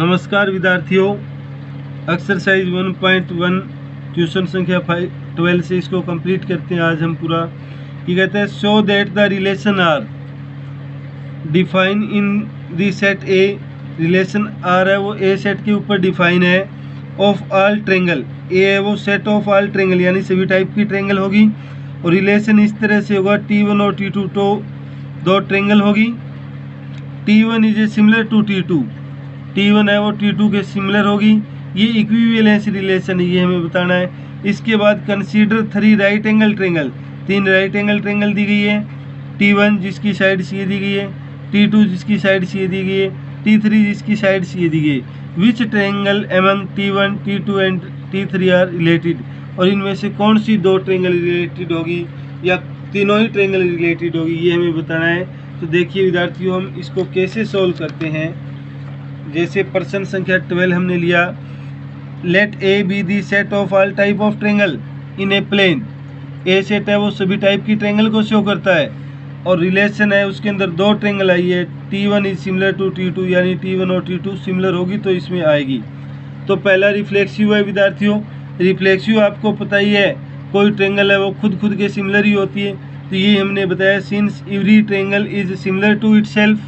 नमस्कार विद्यार्थियों, exercise 1.1 question संख्या 12 से इसको कंप्लीट करते हैं। आज हम पूरा ये कहते हैं show that the relation R define in the set A. Relation R है वो ए सेट के ऊपर डिफाइन है। ऑफ ऑल ट्रेंगल, ए है वो सेट ऑफ ऑल ट्रेंगल यानी सभी टाइप की ट्रेंगल होगी। और रिलेशन इस तरह से होगा T1 और T2 तो दो ट्रेंगल होगी। T1 is a similar to T2, T1 है वो T2 के सिमिलर होगी। ये इक्विवेलेंस रिलेशन है, ये हमें बताना है। इसके बाद consider 3 right angle triangle, 3 right angle triangle दी गई है। T1 जिसकी साइड सी दी गई है, T2 जिसकी साइड सी दी गई है, T3 जिसकी साइड सी दी गई है। Which triangle among T1, T2 and T3 are related, और इनमें से कौन सी दो ट्रेंगल रिलेटेड होगी या तीनों ही ट्रेंगल रिलेटेड होगी, ये हमें बताना है। तो देखिए विद्यार्थियों, हम इसको कैसे सोल्व करते हैं। जैसे प्रश्न संख्या 12 हमने लिया, let A be the set of all type of triangle in a plane. A set है वो सभी टाइप की ट्रेंगल को शो करता है, और रिलेशन है उसके अंदर दो ट्रेंगल आई है। T1 is similar to T2 यानी T1 और T2 सिमिलर होगी तो इसमें आएगी। तो पहला रिफ्लेक्सिव है विद्यार्थियों। रिफ्लेक्सिव आपको पता ही है, कोई ट्रेंगल है वो खुद के सिमिलर ही होती है। तो ये हमने बताया, since every triangle is similar to itself,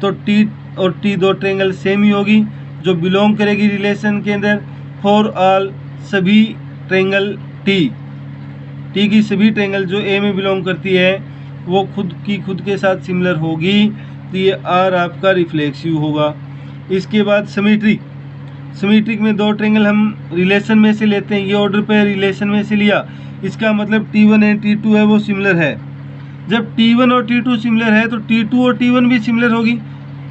तो T और T दो ट्रेंगल सेम ही होगी जो बिलोंग करेगी रिलेशन के अंदर। फॉर ऑल, सभी ट्रेंगल T की सभी ट्रेंगल जो ए में बिलोंग करती है वो खुद के साथ सिमिलर होगी। तो ये आर आपका रिफ्लेक्सिव होगा। इसके बाद सिमेट्रिक में दो ट्रेंगल हम रिलेशन में से लेते हैं। ये ऑर्डर पे रिलेशन में से लिया, इसका मतलब T1 एंड T2 है वो सिमिलर है। जब T1 और T2 सिमिलर है तो T2 और T1 भी सिमिलर होगी,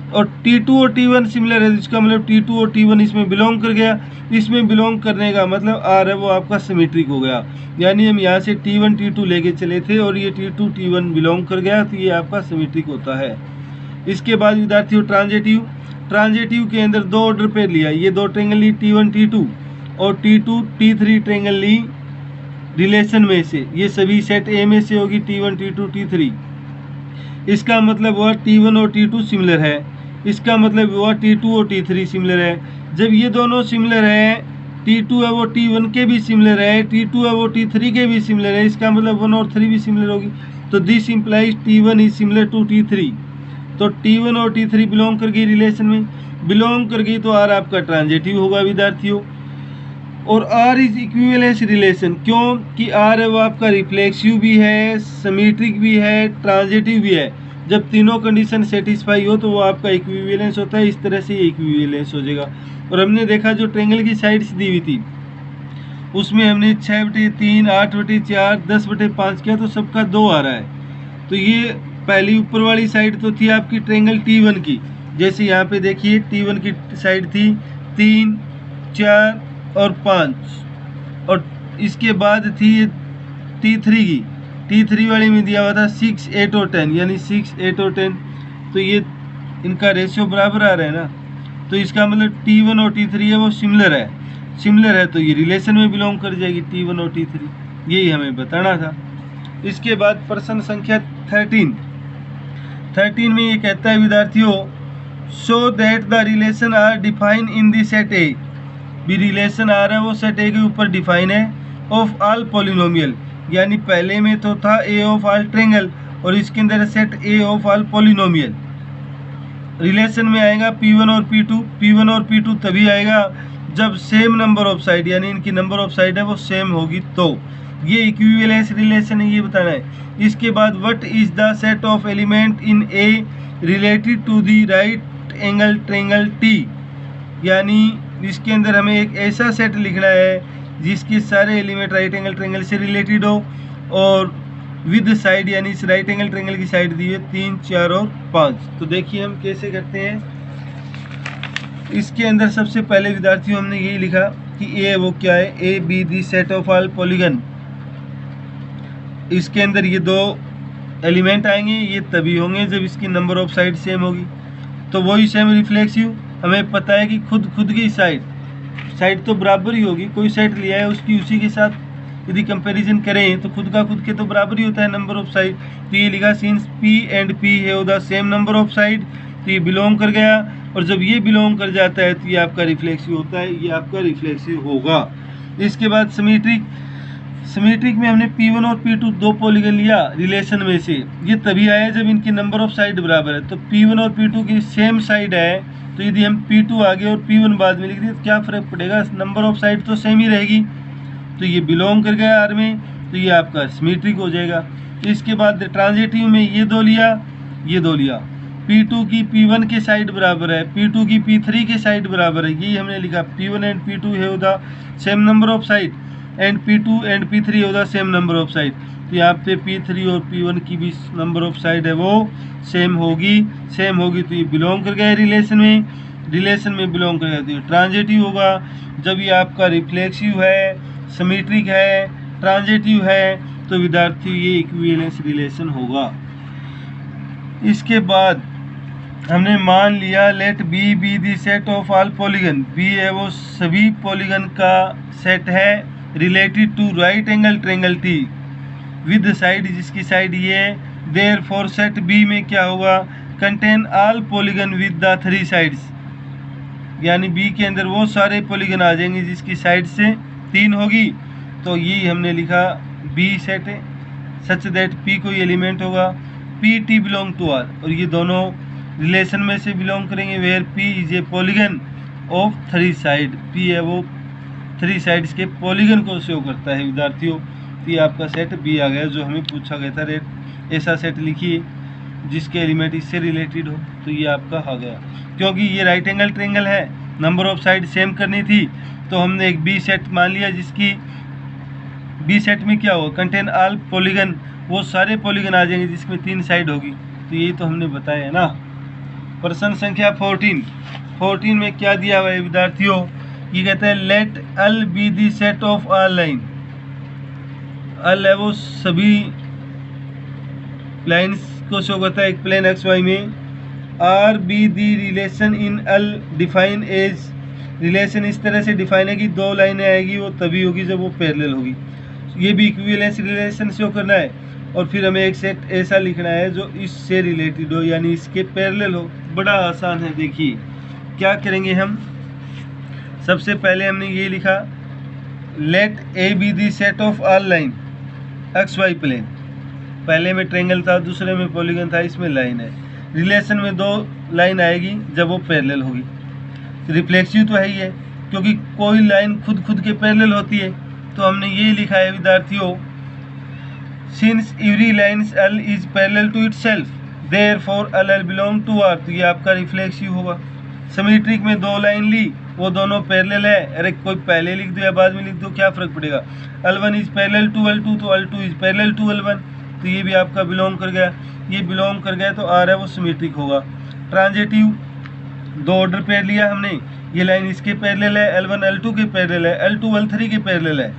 और T2 और T1 सिमिलर है, इसका मतलब T2 और T1 इसमें बिलोंग कर गया। इसमें बिलोंग करने का मतलब आर है वो आपका सिमेट्रिक हो गया। यानी हम यहाँ से T1 T2 लेके चले थे और ये T2 T1 बिलोंग कर गया, तो ये आपका सिमेट्रिक होता है। इसके बाद विद्यार्थियों ट्रांजिटिव के अंदर दो ऑर्डर पे लिया। ये दो ट्रेंगल ली T1 T2 और T2 T3 ट्रेंगल ली रिलेशन में से। ये सभी सेट ए में से होगी T1 T2 T3। इसका मतलब हुआ T1 और T2 सिमिलर है, इसका मतलब हुआ T2 और T3 सिमिलर है। जब ये दोनों सिमिलर है, T2 है वो T1 के भी सिमिलर है, T2 है वो T3 के भी सिमिलर है, इसका मतलब 1 और 3 भी सिमिलर होगी। तो this implies T1 is similar to T3। तो T1 और T3 बिलोंग कर गई रिलेशन में, बिलोंग कर गई तो आर आपका ट्रांजिटिव होगा विद्यार्थियों। और आर इज इक्विवेलेंस रिलेशन, क्यों कि आर है वो आपका रिफ्लेक्सिव भी है, सिमेट्रिक भी है, ट्रांजिटिव भी है। जब तीनों कंडीशन सेटिस्फाई हो तो वो आपका इक्विवेलेंस होता है। इस तरह से इक्विवेलेंस हो जाएगा। और हमने देखा जो ट्रेंगल की साइड्स दी हुई थी उसमें हमने 6/3, 8/4, 10/5 किया तो सबका 2 आ रहा है। तो ये पहली ऊपर वाली साइड तो थी आपकी ट्रेंगल T1 की। जैसे यहाँ पे देखिए T1 की साइड थी 3, 4 और 5, और इसके बाद थी T3 की। T3 वाली में दिया हुआ था 6, 8 और 10, यानी 6, 8 और 10। तो ये इनका रेशियो बराबर आ रहा है ना, तो इसका मतलब T1 और T3 है वो सिमिलर है, तो ये रिलेशन में बिलोंग कर जाएगी T1 और T3। यही हमें बताना था। इसके बाद प्रश्न संख्या 13 में ये कहता है विद्यार्थियों, show that the relation R define in the set A. भी रिलेशन आ रहा है वो सेट ए के ऊपर डिफाइन है। ऑफ ऑल पॉलिनोमियल, यानी पहले में तो था ए ऑफ ऑल ट्रेंगल और इसके अंदर set A of all polynomial. Relation में आएगा P1 और P2 तभी आएगा जब सेम नंबर ऑफ साइड, यानी इनकी नंबर ऑफ साइड है वो सेम होगी। तो ये इक्विवेलेंस रिलेशन है, ये बताना है। इसके बाद what is the set of element in A related to the right angle triangle T, यानी इसके अंदर हमें एक ऐसा सेट लिखना है जिसके सारे एलिमेंट राइट एंगल ट्रेंगल से रिलेटेड हो, और विद साइड यानी इस राइट एंगल ट्रेंगल की साइड दी है 3, 4 और 5। तो देखिए हम कैसे करते हैं। इसके अंदर सबसे पहले विद्यार्थियों हमने यही लिखा कि ए वो क्या है, ए be the set of all polygon. इसके अंदर ये दो एलिमेंट आएंगे, ये तभी होंगे जब इसकी नंबर ऑफ साइड सेम होगी। तो वही सेम रिफ्लेक्सिव, हमें पता है कि खुद की साइड तो बराबर ही होगी। कोई साइड लिया है उसकी उसी के साथ यदि कंपैरिजन करें तो खुद के तो बराबर ही होता है नंबर ऑफ साइड। तो ये लिखा since P and P have the same number of side, तो ये बिलोंग कर गया। और जब ये बिलोंग कर जाता है तो ये आपका रिफ्लेक्सिव होता है, ये आपका रिफ्लेक्सिव होगा। इसके बाद सिमेट्रिक में हमने P1 और P2 दो पॉलीगन लिया रिलेशन में से, ये तभी आया जब इनकी नंबर ऑफ साइड बराबर है। तो P1 और P2 की सेम साइड है, तो यदि हम P2 आगे और P1 बाद में लिख दें तो क्या फ़र्क पड़ेगा, नंबर ऑफ साइड तो सेम ही रहेगी। तो ये बिलोंग कर गया आर में, तो ये आपका सिमेट्रिक हो जाएगा। इसके बाद ट्रांजिटिव में ये दो लिया, ये दो लिया, P2 की P1 के साइड बराबर है, P2 की P3 के साइड बराबर है, यही हमने लिखा। P1 एंड P2 है the same number of side and P2 and P3 है the same number of side. तो यहाँ पे P3 और P1 की भी नंबर ऑफ साइड है वो सेम होगी, तो ये बिलोंग कर गया रिलेशन में बिलोंग कर गया। तो ये ट्रांजिटिव होगा जब ये आपका रिफ्लेक्सिव है, सिमेट्रिक है, ट्रांजिटिव है, तो विद्यार्थी ये इक्विवेलेंस रिलेशन होगा। इसके बाद हमने मान लिया let B B the set of all polygon, B है वो सभी पॉलीगन का सेट है related to right angle triangle T with side, जिसकी साइड ये है। देयरफॉर सेट बी में क्या होगा, contain all polygon with the 3 sides, यानी बी के अंदर वो सारे पॉलीगन आ जाएंगे जिसकी साइड से 3 होगी। तो ये हमने लिखा बी सेट है सच दैट पी कोई एलिमेंट होगा, P T belong to R, और ये दोनों रिलेशन में से बिलोंग करेंगे where P is a polygon of 3 side, P है वो 3 साइड्स के पॉलीगन को शो करता है विद्यार्थियों। तो ये आपका सेट बी आ गया जो हमें पूछा गया था, रेट ऐसा सेट लिखिए जिसके एलिमेंट इससे रिलेटेड हो, तो ये आपका आ गया। क्योंकि ये राइट एंगल ट्रायंगल है, नंबर ऑफ साइड सेम करनी थी, तो हमने एक बी सेट मान लिया जिसकी बी सेट में क्या होगा, कंटेन ऑल पॉलीगन, वो सारे पॉलीगन आ जाएंगे जिसमें 3 साइड होगी। तो यही तो हमने बताया है ना। प्रश्न संख्या 14 में क्या दिया हुआ है विद्यार्थियों, ये कहते हैं let L be the set of all line, L है वो सभी लाइन्स को शो करता है एक प्लेन एक्स वाई में। R be the relation in L define as, relation इस तरह से डिफाइन है कि 2 लाइनें आएगी वो तभी होगी जब वो पैरेलल होगी। ये भी इक्विवेलेंस रिलेशन शो करना है, और फिर हमें एक सेट ऐसा लिखना है जो इससे रिलेटेड हो, यानी इसके पैरेलल हो। बड़ा आसान है, देखिए क्या करेंगे हम। सबसे पहले हमने ये लिखा let A be the set of all line X Y plane, पहले में ट्रायंगल था, दूसरे में पॉलीगन था, इसमें लाइन है। रिलेशन में 2 लाइन आएगी जब वो पैरेलल होगी। रिफ्लेक्सिव तो है ही है, क्योंकि कोई लाइन खुद के पैरेलल होती है। तो हमने ये लिखा है विद्यार्थियों, since every lines L is parallel to itself therefore L L belong to R, तो ये आपका रिफ्लेक्सिव होगा। सिमेट्रिक में 2 लाइन ली, वो दोनों पैरेलल है, अरे कोई पहले लिख दो या बाद में लिख दो, क्या फ़र्क पड़ेगा। L1 is parallel to L2, तो L2 is parallel to L1, तो ये भी आपका बिलोंग कर गया। ये बिलोंग कर गया तो आर है वो सिमेट्रिक होगा। ट्रांजिटिव 2 ऑर्डर पेयर लिया हमने, ये लाइन इसके पैरेलल है, L1 L2 के पैरेलल है, L2 L3 के पैरेलल है।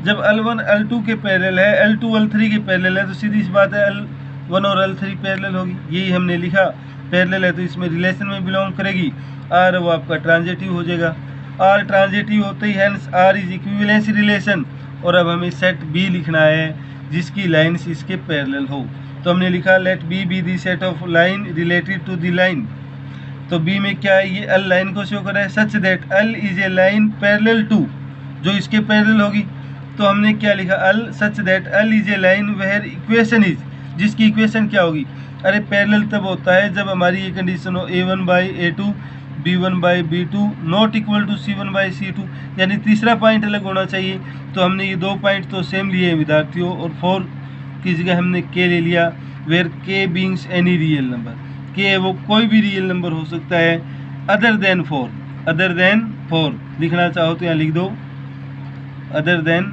जब L1 L2 के पैरेलल है, L2 L3 के पैरेलल है, तो सीधी सी बात है L1 और L3 पैरेलल होगी। यही हमने लिखा, पैरेलल है तो इसमें रिलेशन में बिलोंग करेगी। आर वो आपका ट्रांजिटिव हो जाएगा। आर ट्रांजिटिव होते ही hence R is equivalence relation. और अब हमें सेट बी लिखना है जिसकी लाइन्स इसके पैरेलल हो। तो हमने लिखा let B B the set of line related to the line. तो बी में क्या है, ये एल लाइन को शो कर रहा है such that L is a line parallel to, जो इसके पैरेलल होगी। तो हमने क्या लिखा, L such that L is a line where equation is, जिसकी इक्वेशन क्या होगी, अरे पैरेलल तब होता है जब हमारी ये कंडीशन हो A1/A2 B1/B2 not equal to C1/C2, यानी तीसरा पॉइंट अलग होना चाहिए। तो हमने ये 2 पॉइंट तो सेम लिए विद्यार्थियों, और 4 की जगह हमने K ले लिया, where K beings any real number. K है वो कोई भी रियल नंबर हो सकता है अदर देन 4 लिखना चाहो तो यहाँ लिख दो अदर देन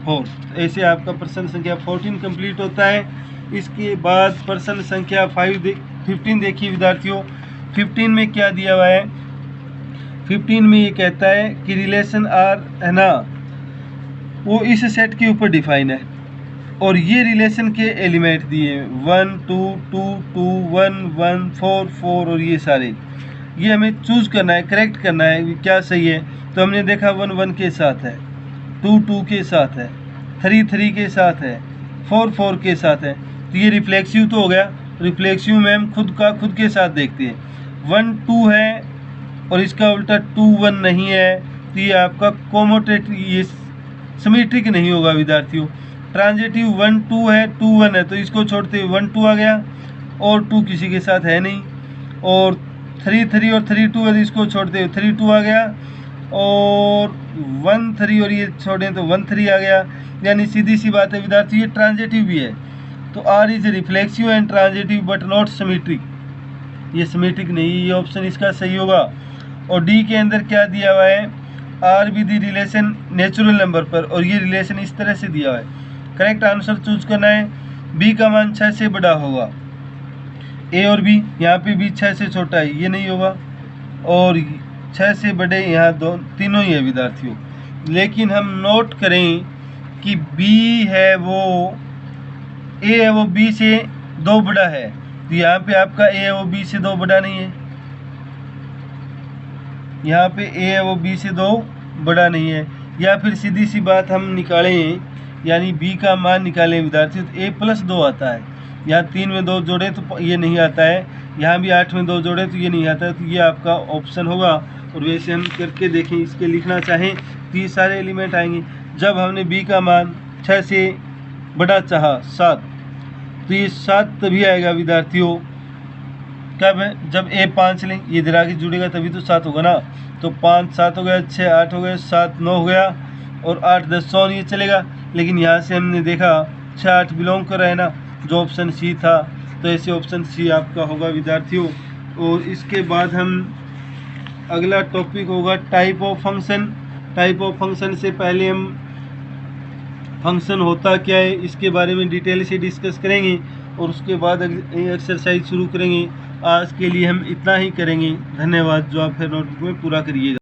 4। ऐसे आपका प्रश्न संख्या 14 कंप्लीट होता है। इसके बाद प्रश्न संख्या 15 देखिए विद्यार्थियों। 15 में क्या दिया हुआ है, 15 में ये कहता है कि रिलेशन आर है ना, वो इस सेट के ऊपर डिफाइन है, और ये रिलेशन के एलिमेंट दिए 1 2 2 2 1 1 4 4, और ये सारे ये हमें चूज करना है, करेक्ट करना है क्या सही है। तो हमने देखा 1 1 के साथ है, 2 2 के साथ है, 3 3 के साथ है, 4 4 के साथ है। तो ये रिफ्लेक्सिव तो हो गया। रिफ्लेक्सिव में हम खुद के साथ देखते हैं। 1 2 है और इसका उल्टा 2 1 नहीं है, तो ये आपका कोमोटेटिव, ये सिमेट्रिक नहीं होगा विद्यार्थियों। ट्रांजिटिव 1 2 है, 2 1 है, तो इसको छोड़ते हुए 1 2 आ गया और 2 किसी के साथ है नहीं, और 3 3 और 3 2 है, तो इसको छोड़ते हुए 3 2 आ गया, और 1 3 और ये छोड़ें तो 1 3 आ गया। यानी सीधी सी बात है विद्यार्थी, ये ट्रांजिटिव भी है, तो R is reflexive and transitive but not symmetric, ये सिमेट्रिक नहीं, ये ऑप्शन इसका सही होगा। और डी के अंदर क्या दिया हुआ है, R with the relation natural number पर, और ये रिलेशन इस तरह से दिया हुआ है। करेक्ट आंसर चूज करना है, बी का मान 6 से बड़ा होगा, ए और बी, यहाँ पे भी 6 से छोटा है, ये नहीं होगा, और 6 से बड़े यहाँ तीनों ही है विद्यार्थियों। लेकिन हम नोट करें कि बी है वो, ए है वो बी से 2 बड़ा है, तो यहाँ पे आपका ए है वो बी से 2 बड़ा नहीं है, यहाँ पे ए है वो बी से 2 बड़ा नहीं है। या फिर सीधी सी बात हम निकालें, यानी बी का मान निकालें विद्यार्थी, तो ए प्लस 2 आता है, यहाँ 3 में 2 जोड़े तो ये नहीं आता है, यहाँ भी 8 में 2 जोड़े तो ये नहीं आता है, तो ये आपका ऑप्शन होगा। और वैसे हम करके देखें, इसके लिखना चाहें तो ये सारे एलिमेंट आएंगे। जब हमने बी का मान 6 से बड़ा चाहा 7, तो ये 7 तभी आएगा विद्यार्थियों, कब है, जब ए 5 लें, ये इधर आगे जुड़ेगा तभी तो 7 होगा ना, तो 5 7 हो गया, 6 8 हो गया, 7 9 हो गया, और 8 10 100 ये चलेगा। लेकिन यहाँ से हमने देखा 6 8 बिलोंग कर रहा है ना, जो ऑप्शन सी था, तो ऐसे ऑप्शन सी आपका होगा विद्यार्थियों। और इसके बाद हम अगला टॉपिक होगा type of function. Type of function से पहले हम फंक्शन होता क्या है इसके बारे में डिटेल से डिस्कस करेंगे, और उसके बाद एक्सरसाइज शुरू करेंगे। आज के लिए हम इतना ही करेंगे, धन्यवाद, जो आप फिर नोटबुक में पूरा करिएगा।